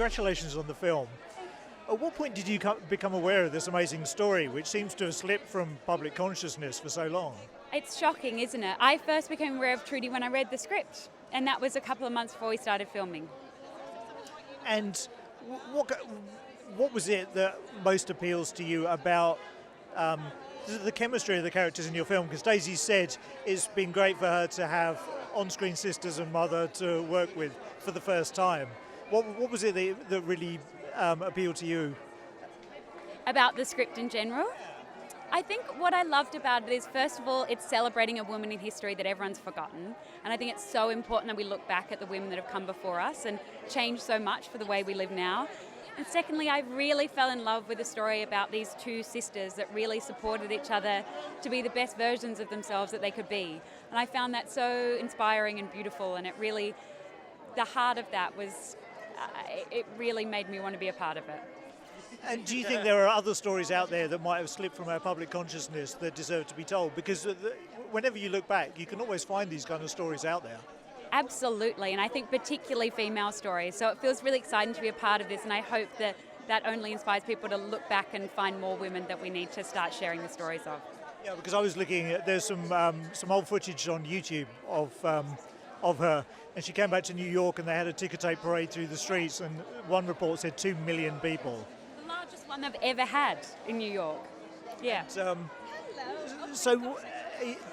congratulations on the film. At what point did you become aware of this amazing story, which seems to have slipped from public consciousness for so long? It's shocking, isn't it? I first became aware of Trudy when I read the script, and that was a couple of months before we started filming. And what was it that most appeals to you about the chemistry of the characters in your film? Because Daisy said it's been great for her to have on-screen sisters and mother to work with for the first time. What was it that really appealed to you? About the script in general? I think what I loved about it is, first of all, it's celebrating a woman in history that everyone's forgotten. And I think it's so important that we look back at the women that have come before us and changed so much for the way we live now. And secondly, I really fell in love with a story about these two sisters that really supported each other to be the best versions of themselves that they could be. And I found that so inspiring and beautiful, and it really, the heart of that was, it really made me want to be a part of it. And do you think there are other stories out there that might have slipped from our public consciousness that deserve to be told? Because whenever you look back, you can always find these kind of stories out there. Absolutely, and I think particularly female stories. So it feels really exciting to be a part of this, and I hope that that only inspires people to look back and find more women that we need to start sharing the stories of. Yeah, because I was looking at, there's some old footage on YouTube of her, and she came back to New York and they had a ticker tape parade through the streets, and one report said 2 million people. The largest one they've ever had in New York. Yeah. And, so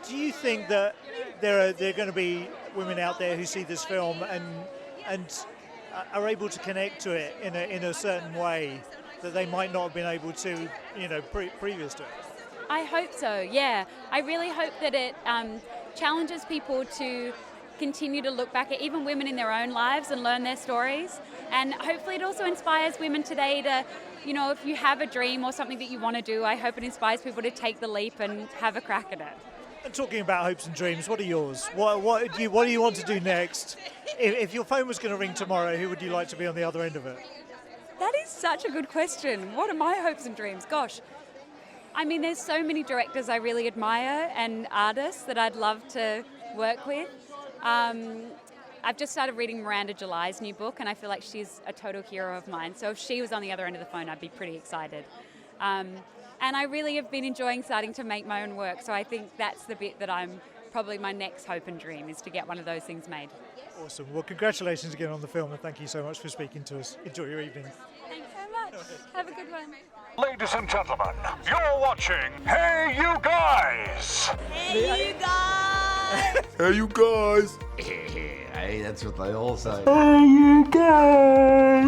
do you think that there are going to be women out there who see this film and are able to connect to it in a certain way that they might not have been able to, previous to it? I hope so, yeah. I really hope that it challenges people to continue to look back at even women in their own lives and learn their stories. And hopefully it also inspires women today to, if you have a dream or something that you want to do, I hope it inspires people to take the leap and have a crack at it. And talking about hopes and dreams, what are yours? What do you want to do next? If your phone was going to ring tomorrow, who would you like to be on the other end of it? That is such a good question. What are my hopes and dreams? Gosh, I mean, there's so many directors I really admire and artists that I'd love to work with. I've just started reading Miranda July's new book, and I feel like she's a total hero of mine. So if she was on the other end of the phone, I'd be pretty excited. And I really have been enjoying starting to make my own work, so I think that's the bit that I'm probably my next hope and dream, is to get one of those things made. Awesome. Well, congratulations again on the film, and thank you so much for speaking to us. Enjoy your evening. Thanks so much. Have a good one. Ladies and gentlemen, you're watching Hey You Guys! Hey, you guys! Hey, you guys! Hey, that's what they all say. Hey, you guys!